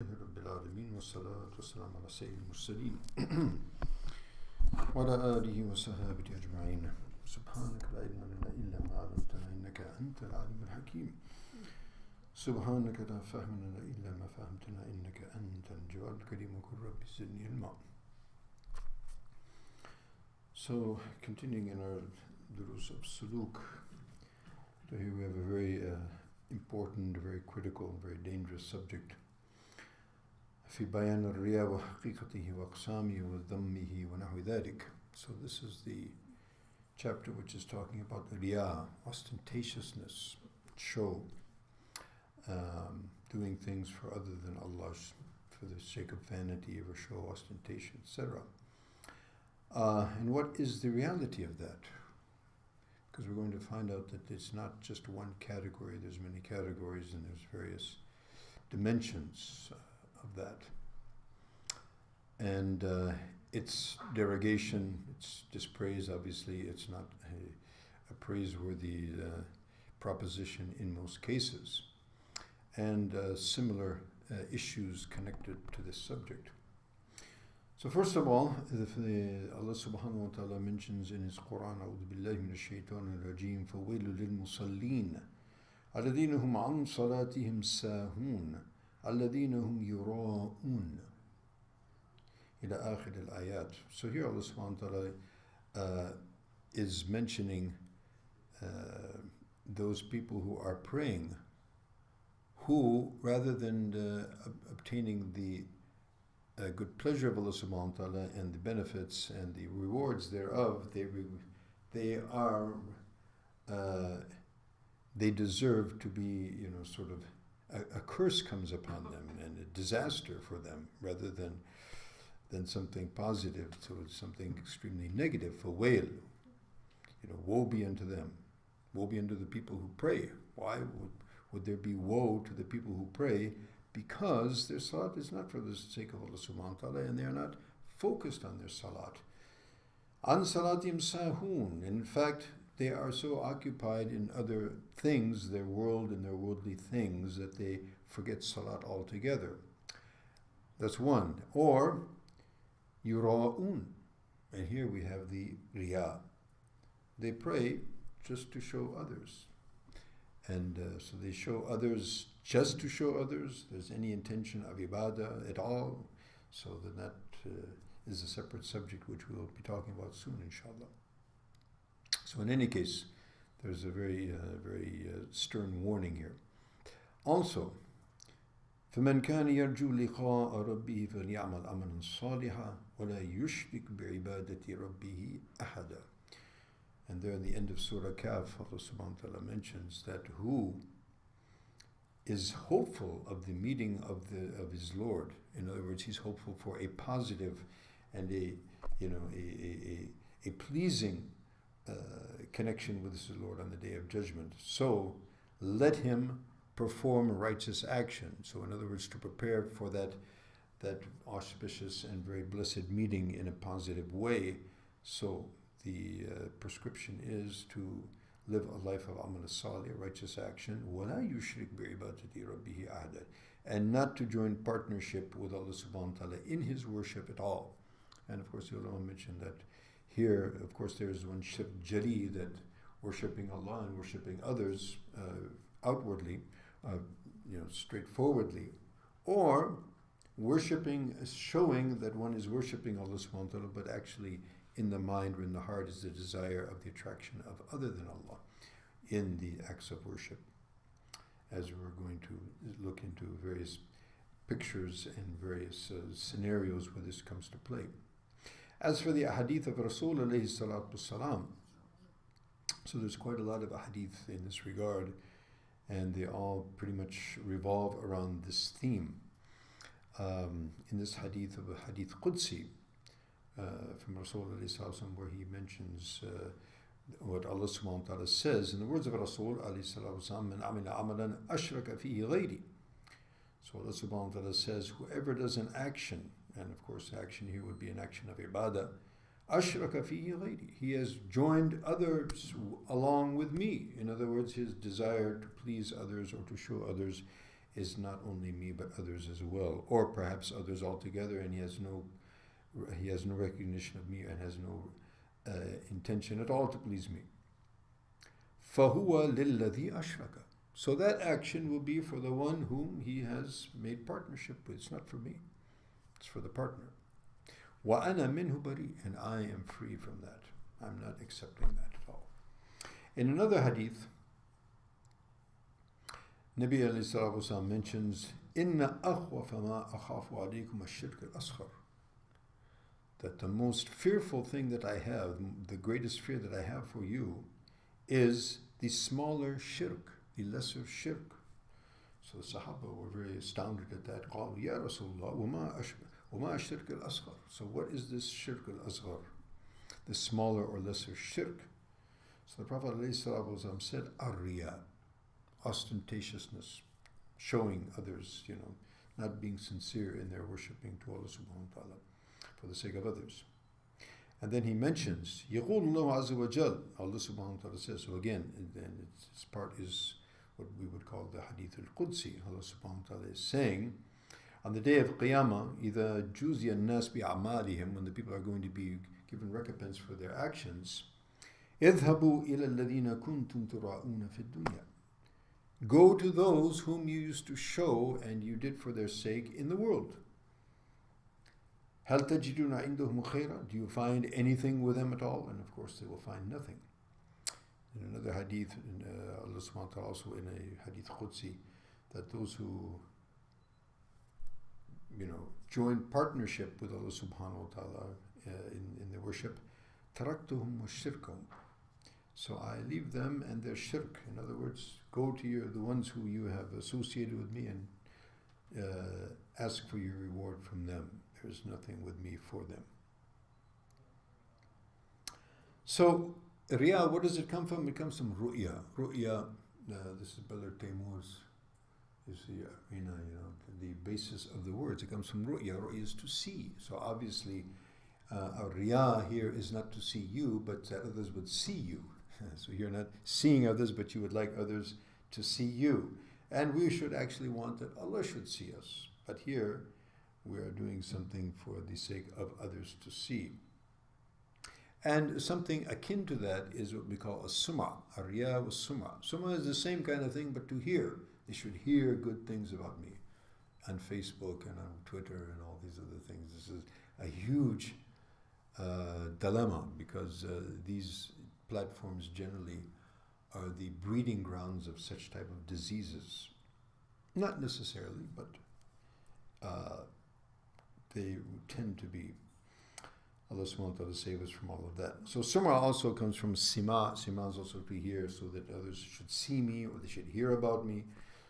رب العالمين والصلاة والسلام على سيد المرسلين وعلى آله وصحبه أجمعين. سبحانك لا علم لنا إلا ما علمتنا إنك أنت العليم الحكيم. سبحانك لا فهم لنا إلا ما فهمتنا إنك أنت الجواد الكريم وقل رب زدني علما. So, continuing in our durus of suluk, here we have a very important, very critical, very dangerous subject. في بيان الرياء وحقيقته وأقسامه وذمه ونحو ذلك. So this is the chapter which is talking about riya, ostentatiousness, show, doing things for other than Allah, for the sake of vanity or show, ostentation, etc. And what is the reality of that? Because we're going to find out that it's not just one category, there's many categories and there's various dimensions of that. And it's derogation, it's dispraise, obviously, it's not a praiseworthy proposition in most cases. And similar issues connected to this subject. So first of all, Allah subhanahu wa ta'ala mentions in His Quran, أعوذ بالله من الشيطان الرجيم فويل للمصلين الذين هم عن صلاتهم ساهون الذين هم يراءون إلى آخر الآيات. So here Allah subhanahu wa ta'ala is mentioning those people who are praying, who rather than obtaining the good pleasure of Allah subhanahu wa ta'ala and the benefits and the rewards thereof, they deserve to be, sort of a curse comes upon them and a disaster for them rather than something positive. So it's something extremely negative for wail. Woe be unto them. Woe be unto the people who pray. Why would there be woe to the people who pray? Because their salat is not for the sake of Allah subhanahu wa ta'ala and they are not focused on their salat. An salatim sahun. In fact, they are so occupied in other things, their world and their worldly things, that they forget salat altogether. That's one. Or yura'un. And here we have the riya. They pray just to show others. And so they show others just to show others. There's any intention of ibadah at all. So then that is a separate subject which we'll be talking about soon, inshallah. So in any case, there's a very stern warning here. Also, فَمَنْ كَانَ يَرْجُو لِقَاءَ رَبِّهِ فَلْيَعْمَلْ عَمَلًا صَالِحًا وَلَا يُشْرِكْ بِعِبَادَةِ رَبِّهِ أَحَدًا. And there in the end of Surah Kaf, Allah subhanahu wa ta'ala mentions that who is hopeful of the meeting of his Lord. In other words, he's hopeful for a positive and a pleasing connection with his Lord on the Day of Judgment. So let him perform righteous action. So in other words, to prepare for that auspicious and very blessed meeting in a positive way. So the prescription is to live a life of amal salih, righteous action, وَلَا يُشْرِكْ بِعِبَادَةِ رَبِّهِ أَحَدًا, and not to join partnership with Allah subhanahu wa ta'ala in His worship at all. And of course the ulama mentioned that here, of course, there is one shirk jari, that worshipping Allah and worshipping others outwardly, straightforwardly, or worshipping, showing that one is worshipping Allah subhanahu wa ta'ala, but actually in the mind or in the heart is the desire of the attraction of other than Allah in the acts of worship. As we're going to look into various pictures and various scenarios where this comes to play. As for the ahadith of Rasul alayhi salatu wasalam, so there's quite a lot of ahadith in this regard, and they all pretty much revolve around this theme. In this hadith of a hadith Qudsi, from Rasul alayhi salatu, where he mentions what Allah subhanahu wa ta'ala says in the words of Rasul alayhi salatu, man amila amalan ashraka fihi ghayri. So Allah subhanahu wa ta'ala says, whoever does an action, and of course action here would be an action of ibadah, ashraka fihi ghayri, he has joined others along with me. In other words, his desire to please others or to show others is not only me but others as well, or perhaps others altogether, and he has no recognition of me and has no intention at all to please me. فَهُوَ لِلَّذِي أَشْرَكَ. So that action will be for the one whom he has made partnership with. It's not for me. It's for the partner. وَأَنَا مِنْهُ بَرِيءٌ. And I am free from that. I'm not accepting that at all. In another hadith, Nabi alayhi salatu wasalam mentions, إِنَّ أَخْوَفَ مَا أَخَافُ عَلَيْكُمَ الشِّرْكَ الْأَصْغَرُ. That the most fearful thing that I have, the greatest fear that I have for you, is the smaller shirk, the lesser shirk. So the Sahaba were very astounded at that. قالوا يا رسول الله وما الشرك الأصغر. So what is this shirk al-asghar? The smaller or lesser shirk. So the Prophet ﷺ said, Ar-riya, ostentatiousness, showing others, not being sincere in their worshipping to Allah subhanahu wa ta'ala for the sake of others. And then he mentions, يقول الله عز وجل, Allah subhanahu wa ta'ala says, so again, and this part is what we would call the Hadith al-Qudsi. Allah subhanahu wa ta'ala is saying, on the day of Qiyamah, إِذَا جُزِيَ النَّاسِ بِأَعْمَالِهِمْ, when the people are going to be given recompense for their actions, اذهبوا إلى الذين كنتم تراؤون في الدنيا. Go to those whom you used to show and you did for their sake in the world. هل تجدون عندهم خيرا? Do you find anything with them at all? And of course they will find nothing. In another hadith, Allah subhanahu wa ta'ala also in a hadith Qudsi, that those who join partnership with Allah subhanahu wa ta'ala in their worship, تَرَكْتُهُمْ وَالشِّرْكَهُمْ. So I leave them and their shirk. In other words, go to the ones who you have associated with me and ask for your reward from them. There's nothing with me for them. So, Riya, what does it come from? It comes from Ru'ya. Ru'ya, this is Brother Taimur's, is the basis of the words. It comes from Ru'ya. Ru'ya is to see. So obviously, our Riya here is not to see you, but that others would see you. So you're not seeing others, but you would like others to see you. And we should actually want that Allah should see us. But here, we are doing something for the sake of others to see. And something akin to that is what we call a sum'a. A riya was sum'a. Sum'a is the same kind of thing, but to hear. They should hear good things about me on Facebook and on Twitter and all these other things. This is a huge dilemma because these platforms generally are the breeding grounds of such type of diseases. Not necessarily, but they tend to be. Allah subhanahu wa ta'ala save us from all of that. So sum'a also comes from sima. Sima is also to hear, so that others should see me or they should hear about me.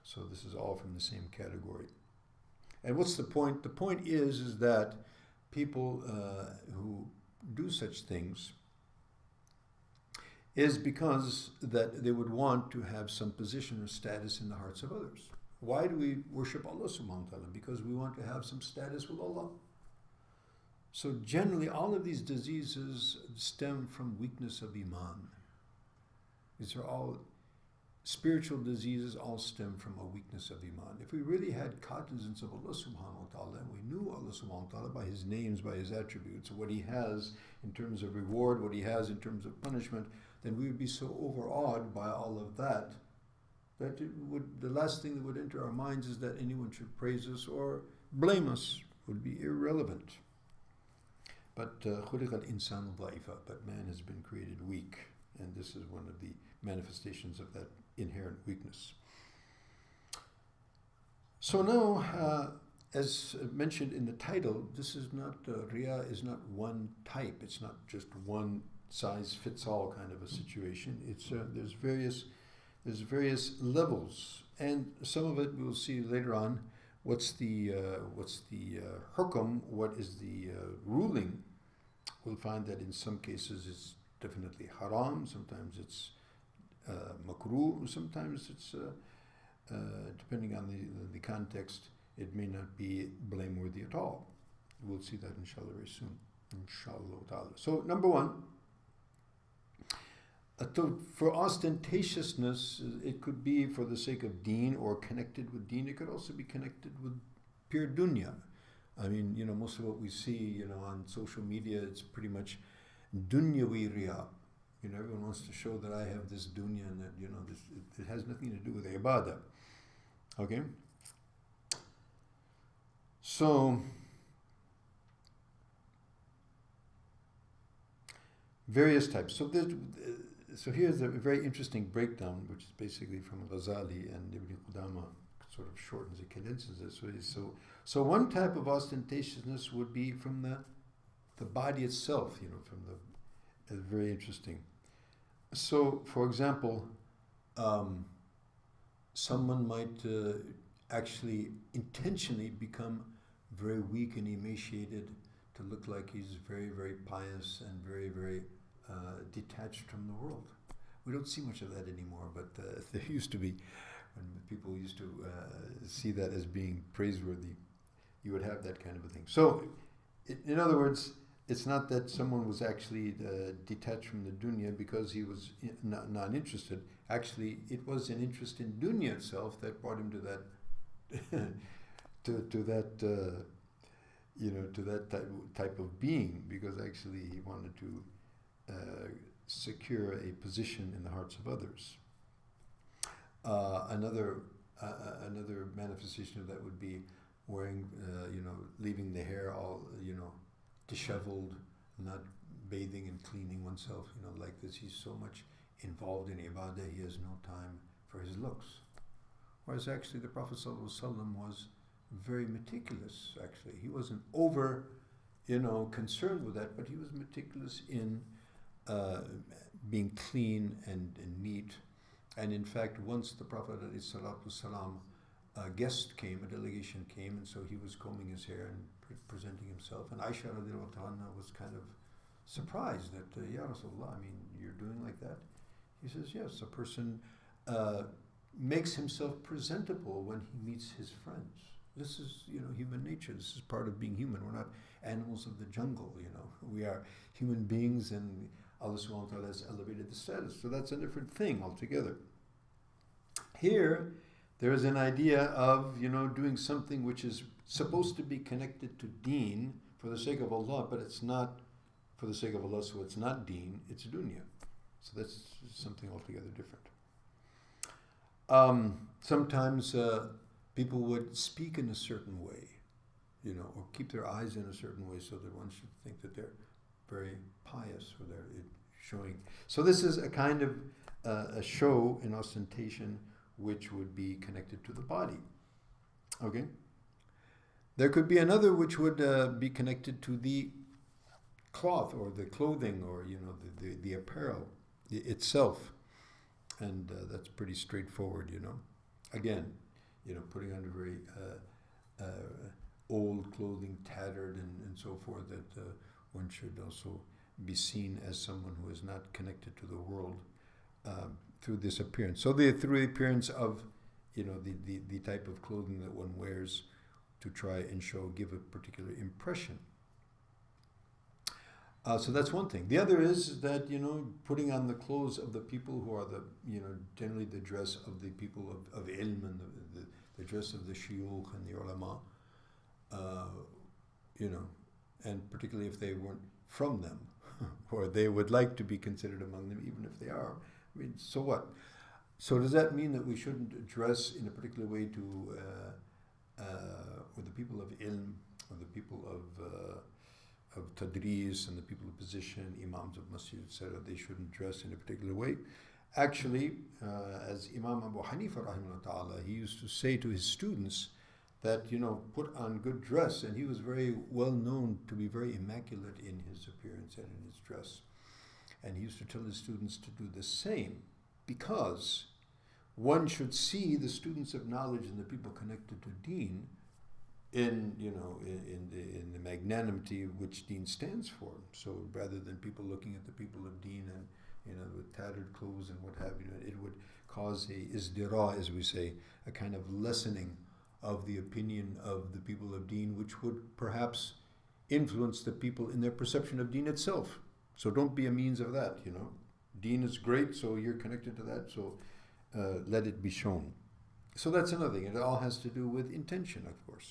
So this is all from the same category. And what's the point? The point is that people who do such things is because that they would want to have some position or status in the hearts of others. Why do we worship Allah subhanahu wa ta'ala? Because we want to have some status with Allah. So generally all of these diseases stem from weakness of iman. These are all spiritual diseases, all stem from a weakness of iman. If we really had cognizance of Allah subhanahu wa ta'ala, and we knew Allah subhanahu wa ta'ala by His names, by His attributes, what He has in terms of reward, what He has in terms of punishment, then we would be so overawed by all of that that the last thing that would enter our minds is that anyone should praise us or blame us. Would be irrelevant. But خُلِقَ الْإِنسَانُ ضَعِيفًا, but man has been created weak, and this is one of the manifestations of that inherent weakness. So now, as mentioned in the title, this is not, Riya is not one type. It's not just one size fits all kind of a situation. It's there's various levels, and some of it we'll see later on. What's the hukum? What is the ruling? We'll find that in some cases it's definitely haram. Sometimes it's makruh. Sometimes it's depending on the context, it may not be blameworthy at all. We'll see that inshallah very soon. Inshallah ta'ala. So number one, For ostentatiousness, it could be for the sake of deen or connected with deen. It could also be connected with pure dunya. I mean, most of what we see, on social media, it's pretty much dunyawi riya. Everyone wants to show that I have this dunya and that, it has nothing to do with ibadah. Okay? So, various types. So here's a very interesting breakdown, which is basically from Ghazali, and Ibn Qudama sort of shortens it, condenses it. So one type of ostentatiousness would be from the body itself, very interesting. So, for example, someone might actually intentionally become very weak and emaciated to look like he's very, very pious and very, very detached from the world. We don't see much of that anymore, but there used to be, when people used to see that as being praiseworthy, you would have that kind of a thing. So, in other words, it's not that someone was actually detached from the dunya because he was not interested. Actually, it was an interest in dunya itself that brought him to that, to that type of being, because actually he wanted to secure a position in the hearts of others. Another manifestation of that would be wearing, leaving the hair all, disheveled, not bathing and cleaning oneself, like this. He's so much involved in ibadah, he has no time for his looks. Whereas actually the Prophet ﷺ was very meticulous, actually. He wasn't over, concerned with that, but he was meticulous in being clean and neat. And in fact, once the Prophet ﷺ, a guest came, a delegation came, and so he was combing his hair and presenting himself. And Aisha radiallahu anha was kind of surprised that, Ya Rasulullah, I mean, you're doing like that? He says, yes, a person makes himself presentable when he meets his friends. This is, human nature. This is part of being human. We're not animals of the jungle, We are human beings, and Allah subhanahu wa ta'ala has elevated the status. So that's a different thing altogether. Here, there is an idea of, doing something which is supposed to be connected to deen for the sake of Allah, but it's not for the sake of Allah, so it's not deen, it's dunya. So that's something altogether different. Sometimes people would speak in a certain way, or keep their eyes in a certain way so that one should think that they're very pious, or they're showing. So this is a kind of a show in ostentation which would be connected to the body. Okay? There could be another which would be connected to the cloth or the clothing, or the apparel itself, and that's pretty straightforward. Again, putting on very old clothing, tattered and so forth, that one should also be seen as someone who is not connected to the world through this appearance. So through the appearance of the type of clothing that one wears to try and give a particular impression. So that's one thing. The other is that, putting on the clothes of the people who are generally the dress of the people of ilm, and the dress of the shuyukh and the ulama, and particularly if they weren't from them, or they would like to be considered among them, even if they are. I mean, so what? So does that mean that we shouldn't dress in a particular way to, or the people of ilm, or the people of tadris, and the people of position, imams of masjid, etc., they shouldn't dress in a particular way? Actually, as Imam Abu Hanifa rahimahullah ta'ala, he used to say to his students that, put on good dress, and he was very well known to be very immaculate in his appearance and in his dress. And he used to tell his students to do the same, because one should see the students of knowledge and the people connected to deen in the magnanimity which deen stands for. So rather than people looking at the people of deen and with tattered clothes and what have you, it would cause a izdira, as we say, a kind of lessening of the opinion of the people of deen, which would perhaps influence the people in their perception of deen itself. So don't be a means of that, deen is great, so you're connected to that, so let it be shown. So that's another thing. It all has to do with intention, of course.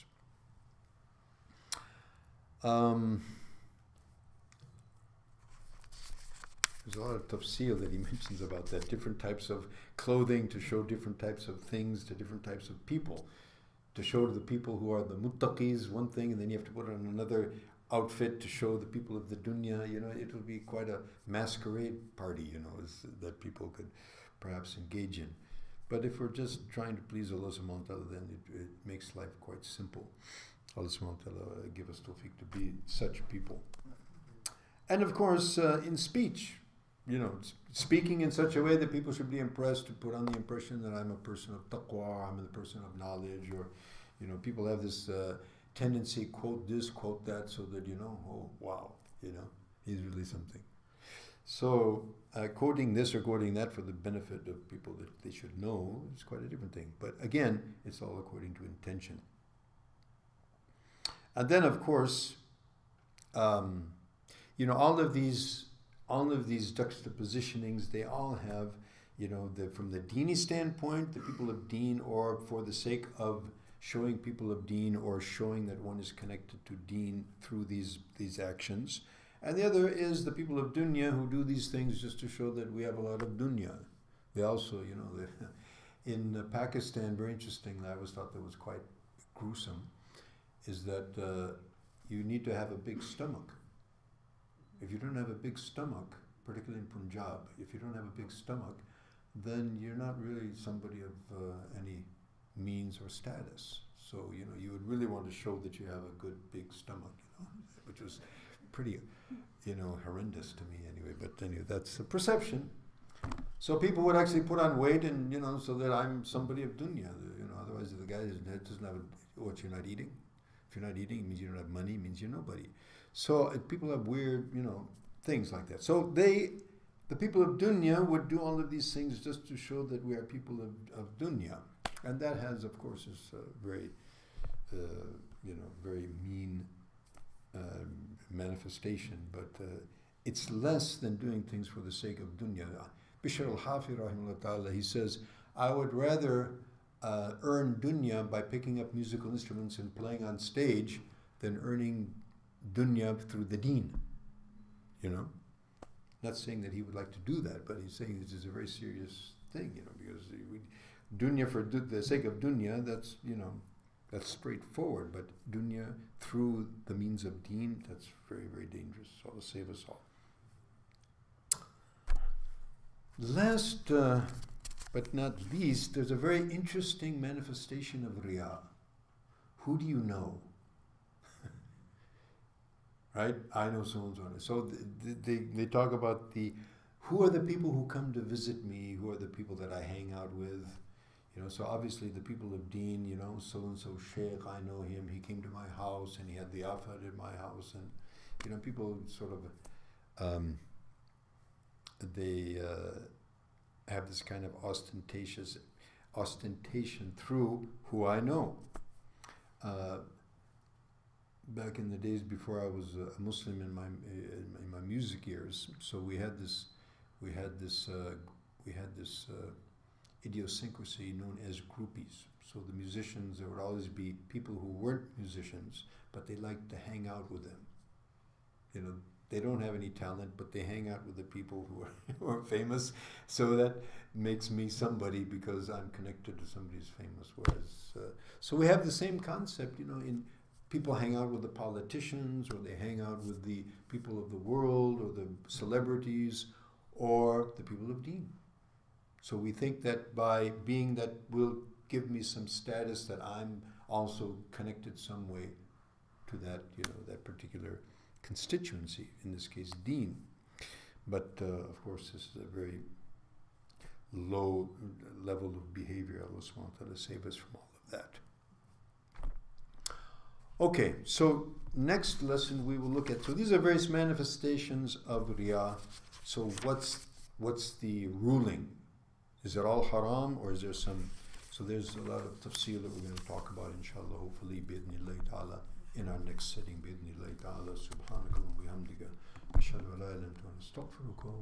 There's a lot of tafsir that he mentions about that. Different types of clothing to show different types of things to different types of people. To show to the people who are the muttaqis one thing, and then you have to put on another outfit to show the people of the dunya. You know, it will be quite a masquerade party, you know, that people could perhaps engage in. But if we're just trying to please Allah subhanahu wa ta'ala, then it makes life quite simple. Allah subhanahu wa ta'ala give us tawfiq to be such people. And of course, in speech, you know, speaking in such a way that people should be impressed, to put on the impression that I'm a person of taqwa, I'm a person of knowledge, or, you know, people have this tendency, quote this, quote that, so that, you know, oh, wow, you know, he's really something. So, quoting this or quoting that for the benefit of people that they should know is quite a different thing. But again, it's all according to intention. And then, of course, you know, all of these juxtapositionings, they all have, you know, from the Deeni standpoint, the people of Deen, or for the sake of showing people of Deen, or showing that one is connected to Deen through these actions. And the other is the people of dunya who do these things just to show that we have a lot of dunya. They also, you know, in Pakistan, very interesting, I always thought that was quite gruesome, is that you need to have a big stomach. If you don't have a big stomach, particularly in Punjab, if you don't have a big stomach, then you're not really somebody of any means or status. So, you know, you would really want to show that you have a good big stomach, you know, which was pretty, you know, horrendous to me anyway. But anyway, that's a perception. So people would actually put on weight, and, you know, so that I'm somebody of dunya. You know, otherwise, if the guy doesn't have what you're not eating. If you're not eating, it means you don't have money. It means you're nobody. So people have weird, you know, things like that. So the people of dunya would do all of these things just to show that we are people of dunya, and that has, of course, is very, you know, very mean manifestation. But it's less than doing things for the sake of dunya. Bishr al-Hafi rahimahullah ta'ala, he says, I would rather earn dunya by picking up musical instruments and playing on stage than earning dunya through the deen. You know? Not saying that he would like to do that, but he's saying this is a very serious thing, you know, because dunya for the sake of dunya, that's, you know, that's straightforward, but dunya through the means of deen, that's very, very dangerous. So Allah save us all. Last but not least, there's a very interesting manifestation of riya. Who do you know? Right? I know so-and-so. So they talk about who are the people who come to visit me, who are the people that I hang out with. You know, so obviously the people of Deen, you know, so-and-so Shaykh, I know him, he came to my house and he had the afad in my house, and, you know, people sort of, they have this kind of ostentation through who I know. Back in the days before I was a Muslim in my music years, so we had this idiosyncrasy known as groupies. So the musicians, there would always be people who weren't musicians, but they liked to hang out with them. You know, they don't have any talent, but they hang out with the people who are famous. So that makes me somebody because I'm connected to somebody who's famous. Whereas, so we have the same concept, you know, in people hang out with the politicians, or they hang out with the people of the world, or the celebrities, or the people of Deen. So we think that by being that will give me some status, that I'm also connected some way to that, you know, that particular constituency, in this case Deen. But of course this is a very low level of behavior. Allah subhanahu wa ta'ala save us from all of that. Okay, so next lesson we will look at, so these are various manifestations of riya. So what's the ruling? Is it all haram, or is there some, so there's a lot of tafsir that we're going to talk about, inshallah, hopefully, bi'idhnillahi ta'ala, in our next sitting, bi'idhnillahi ta'ala. Subhanakallah wa bihamdika, ashhadu an la ilaha illa anta, astaghfiruka.